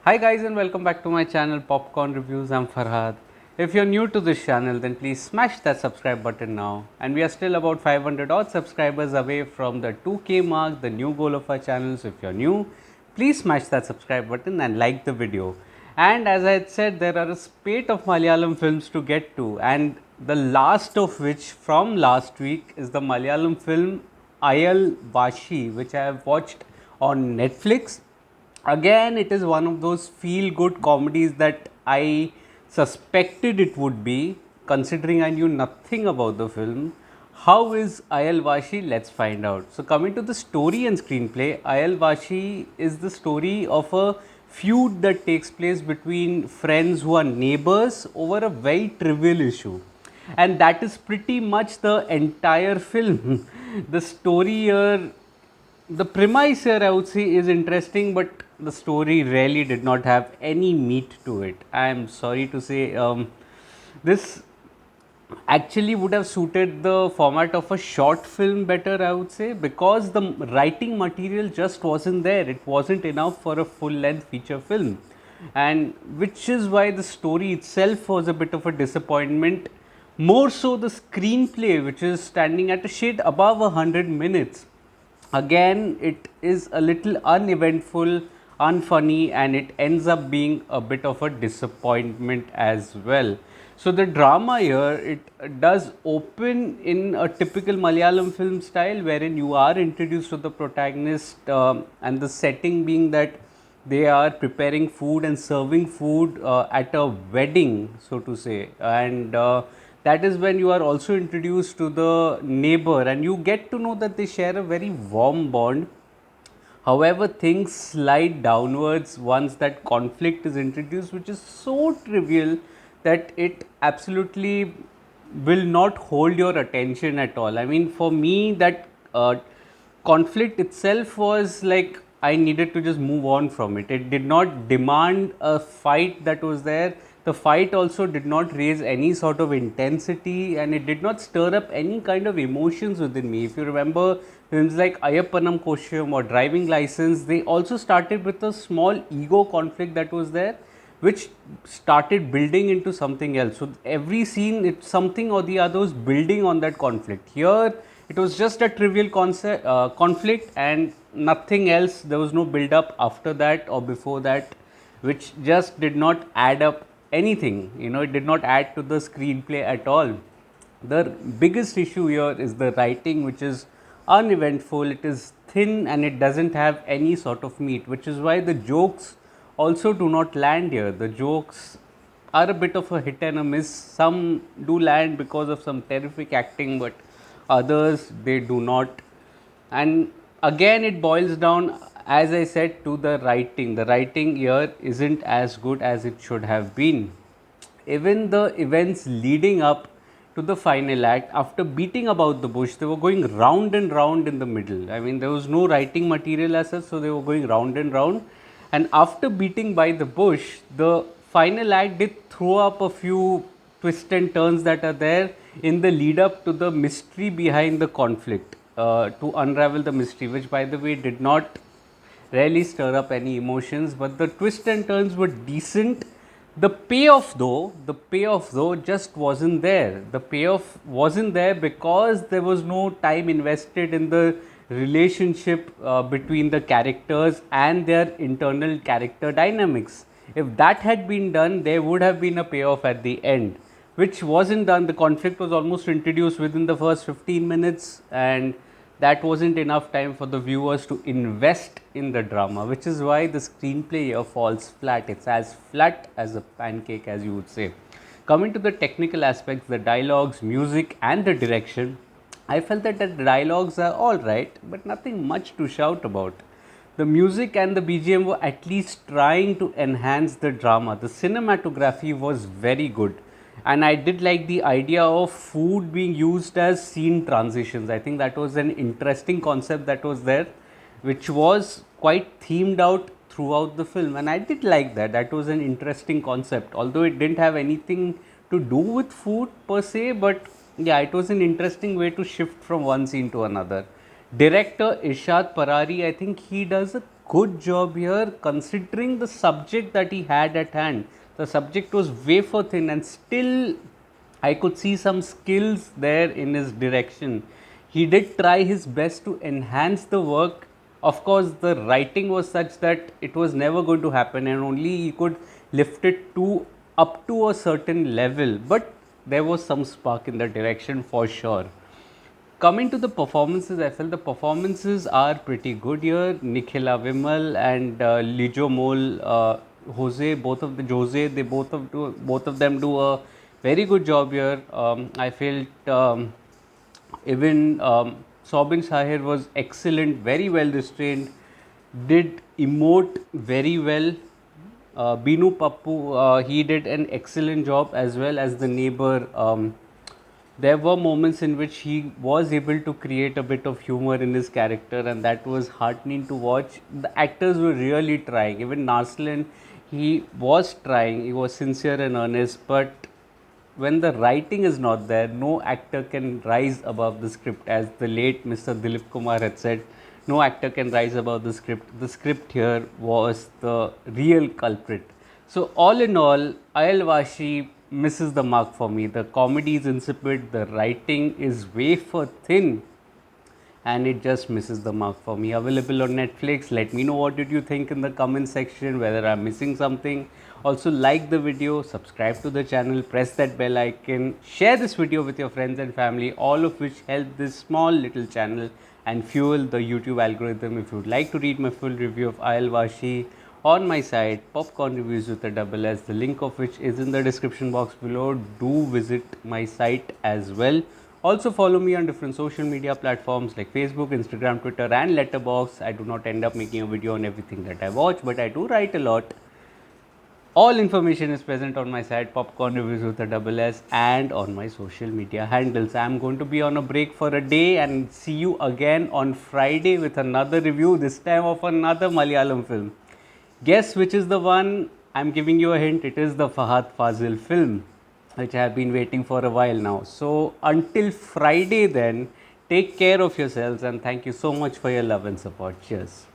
Hi guys and welcome back to my channel Popcorn Reviews. I'm Farhad. If you're new to this channel then please smash that subscribe button now, and we are still about 500 odd subscribers away from the 2k mark, the new goal of our channel. So if you're new, please smash that subscribe button and like the video. And as I had said, there are a spate of Malayalam films to get to, and the last of which from last week is the Malayalam film Ayalvaashi, which I have watched on Netflix. Again, it is one of those feel good comedies that I suspected it would be, considering I knew nothing about the film. How is Ayalvaashi? Let's find out. So, coming to the story and screenplay, Ayalvaashi is the story of a feud that takes place between friends who are neighbors over a very trivial issue, and that is pretty much the entire film. The story here, the premise here, I would say, is interesting, but the story really did not have any meat to it. I am sorry to say, this actually would have suited the format of a short film better, I would say, because the writing material just wasn't there. It wasn't enough for a full length feature film, and which is why the story itself was a bit of a disappointment. More so, the screenplay, which is standing at a shade above 100 minutes. Again, it is a little uneventful, unfunny, and it ends up being a bit of a disappointment as well. So the drama here, it does open in a typical Malayalam film style, wherein you are introduced to the protagonist, and the setting being that they are preparing food and serving food at a wedding, so to say. And that is when you are also introduced to the neighbor, and you get to know that they share a very warm bond. However, things slide downwards once that conflict is introduced, which is so trivial that it absolutely will not hold your attention at all. I mean, for me, that conflict itself was like I needed to just move on from it. It did not demand a fight that was there. The fight also did not raise any sort of intensity, and it did not stir up any kind of emotions within me. If you remember films like Ayappanam Kosham or Driving License, they also started with a small ego conflict that was there, which started building into something else. So every scene, it's something or the other was building on that conflict. Here, it was just a trivial conflict and nothing else. There was no build up after that or before that, which just did not add up anything. It did not add to the screenplay at all. The biggest issue here is the writing, which is uneventful, it is thin, and it doesn't have any sort of meat, which is why the jokes also do not land here. The jokes are a bit of a hit and a miss. Some do land because of some terrific acting, but others they do not. And again, it boils down, as I said, to the writing. The writing here isn't as good as it should have been. Even the events leading up to the final act, after beating about the bush, they were going round and round in the middle. I mean, there was no writing material as such, so they were going round and round. And after beating by the bush, the final act did throw up a few twists and turns that are there in the lead up to the mystery behind the conflict, to unravel the mystery, which by the way did not really stir up any emotions, but the twists and turns were decent. The payoff though just wasn't there. The payoff wasn't there because there was no time invested in the relationship between the characters and their internal character dynamics. If that had been done, there would have been a payoff at the end, which wasn't done. The conflict was almost introduced within the first 15 minutes, and that wasn't enough time for the viewers to invest in the drama, which is why the screenplay here falls flat. It's as flat as a pancake, as you would say. Coming to the technical aspects, the dialogues, music, and the direction, I felt that the dialogues are all right, but nothing much to shout about. The music and the BGM were at least trying to enhance the drama. The cinematography was very good, and I did like the idea of food being used as scene transitions. I think that was an interesting concept that was there, which was quite themed out throughout the film, and I did like that. That was an interesting concept, although it didn't have anything to do with food per se, but yeah, it was an interesting way to shift from one scene to another. Director Irshad Parari, I think he does a good job here considering the subject that he had at hand. The subject was wafer thin, and still I could see some skills there in his direction. He did try his best to enhance the work. Of course, the writing was such that it was never going to happen, and only he could lift it to up to a certain level. But there was some spark in the direction for sure. Coming to the performances, I felt the performances are pretty good here. Nikhila Vimal and Lijo Mol, Jose, both of them do a very good job here. I felt even Soubin Shahir was excellent, very well restrained, did emote very well. Binu Pappu, he did an excellent job, as well as the neighbor. There were moments in which he was able to create a bit of humor in his character, and that was heartening to watch. The actors were really trying. Even Narslin, he was trying, he was sincere and earnest, but when the writing is not there, no actor can rise above the script. As the late Mr. Dilip Kumar had said, no actor can rise above the script. The script here was the real culprit. So, all in all, Ayalvaashi misses the mark for me. The comedy is insipid, the writing is wafer thin, and it just misses the mark for me. Available on Netflix. Let me know what did you think in the comment section, whether I'm missing something. Also, like the video, subscribe to the channel, press that bell icon, share this video with your friends and family, all of which help this small little channel and fuel the YouTube algorithm. If you would like to read my full review of Ayalvaashi on my site, Popcorn Reviews with a double S, the link of which is in the description box below, do visit my site as well. Also follow me on different social media platforms like Facebook, Instagram, Twitter and Letterboxd. I do not end up making a video on everything that I watch, but I do write a lot. All information is present on my site, Popcorn Reviews with a double S, and on my social media handles. I am going to be on a break for a day and see you again on Friday with another review, this time of another Malayalam film. Guess which is the one? I'm giving you a hint. It is the Fahad Fazil film, which I have been waiting for a while now. So until Friday then, take care of yourselves, and thank you so much for your love and support. Cheers.